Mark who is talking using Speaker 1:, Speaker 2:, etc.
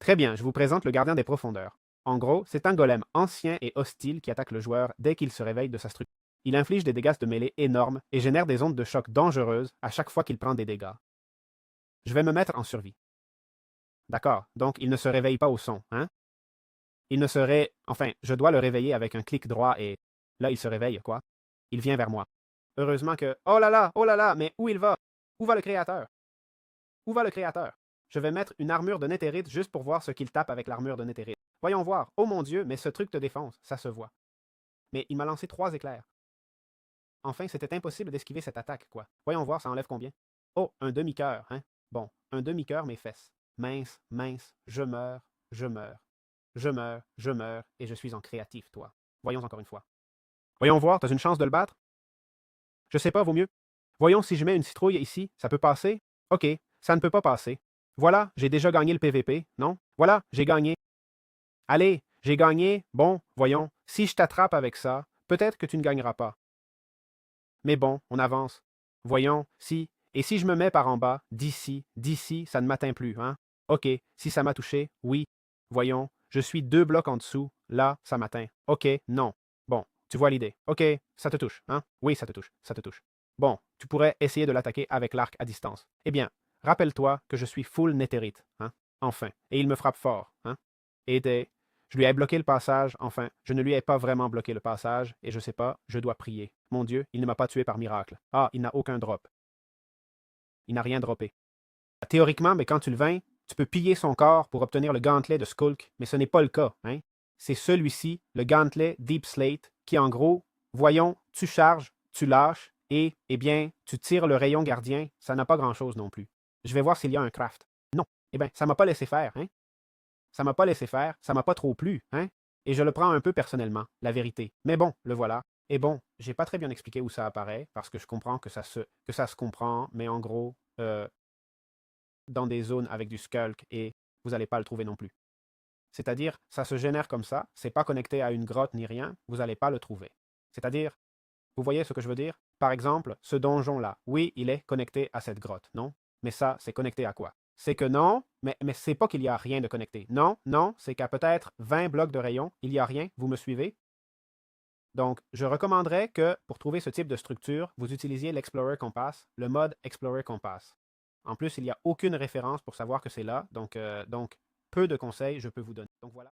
Speaker 1: Très bien, je vous présente le gardien des profondeurs. En gros, c'est un golem ancien et hostile qui attaque le joueur dès qu'il se réveille de sa structure. Il inflige des dégâts de mêlée énormes et génère des ondes de choc dangereuses à chaque fois qu'il prend des dégâts. Je vais me mettre en survie. D'accord, donc il ne se réveille pas au son, hein? Il ne serait... Enfin, je dois le réveiller avec un clic droit et... Là, il se réveille, quoi? Il vient vers moi. Heureusement que... oh là là, mais où il va? Où va le créateur? Où va le créateur? Je vais mettre une armure de Néthérite juste pour voir ce qu'il tape avec l'armure de Néthérite. Voyons voir. Oh mon Dieu, mais ce truc te défonce, ça se voit. Mais il m'a lancé 3 éclairs. Enfin, c'était impossible d'esquiver cette attaque, quoi. Voyons voir, ça enlève combien? Oh, un demi-cœur, hein? Bon, un demi-cœur, mes fesses. Mince, mince, je meurs, je meurs. Je meurs, je meurs, et je suis en créatif, toi. Voyons encore une fois. Voyons voir, t'as une chance de le battre? Je sais pas, vaut mieux. Voyons si je mets une citrouille ici, ça peut passer? Ok, ça ne peut pas passer. Voilà, j'ai déjà gagné le PVP, non? Voilà, j'ai gagné. Allez, j'ai gagné. Bon, voyons, si je t'attrape avec ça, peut-être que tu ne gagneras pas. Mais bon, on avance. Voyons, si. Et si je me mets par en bas, d'ici, ça ne m'atteint plus, hein? Ok, si ça m'a touché, oui. Voyons, je suis 2 blocs en dessous, là, ça m'atteint. Ok, non. Bon, tu vois l'idée. Ok, ça te touche, hein? Oui, ça te touche, ça te touche. Bon, tu pourrais essayer de l'attaquer avec l'arc à distance. Eh bien, rappelle-toi que je suis full néthérite, hein? Enfin, et il me frappe fort, hein? Et je lui ai bloqué le passage, enfin, je ne lui ai pas vraiment bloqué le passage, et je sais pas, je dois prier. Mon Dieu, il ne m'a pas tué par miracle. Ah, il n'a aucun drop. Il n'a rien droppé. Théoriquement, mais quand tu le vaincre, tu peux piller son corps pour obtenir le gantelet de Skulk, mais ce n'est pas le cas, hein? C'est celui-ci, le gantelet Deep Slate, qui en gros, voyons, tu charges, tu lâches, et, eh bien, tu tires le rayon gardien, ça n'a pas grand-chose non plus. Je vais voir s'il y a un craft. Non. Eh bien, ça m'a pas laissé faire, hein? Ça m'a pas laissé faire, ça m'a pas trop plu, hein? Et je le prends un peu personnellement, la vérité. Mais bon, le voilà. Et bon, j'ai pas très bien expliqué où ça apparaît, parce que je comprends que ça se comprend, mais en gros, dans des zones avec du skulk, et vous n'allez pas le trouver non plus. C'est-à-dire, ça se génère comme ça, c'est pas connecté à une grotte ni rien, vous n'allez pas le trouver. C'est-à-dire, vous voyez ce que je veux dire? Par exemple, ce donjon-là, oui, il est connecté à cette grotte, non? Mais ça, c'est connecté à quoi? C'est que non, mais c'est pas qu'il y a rien de connecté. Non, non, c'est qu'à peut-être 20 blocs de rayon, il y a rien, vous me suivez? Donc, je recommanderais que, pour trouver ce type de structure, vous utilisiez l'Explorer Compass, le mode Explorer Compass. En plus, il n'y a aucune référence pour savoir que c'est là, donc peu de conseils je peux vous donner. Donc voilà.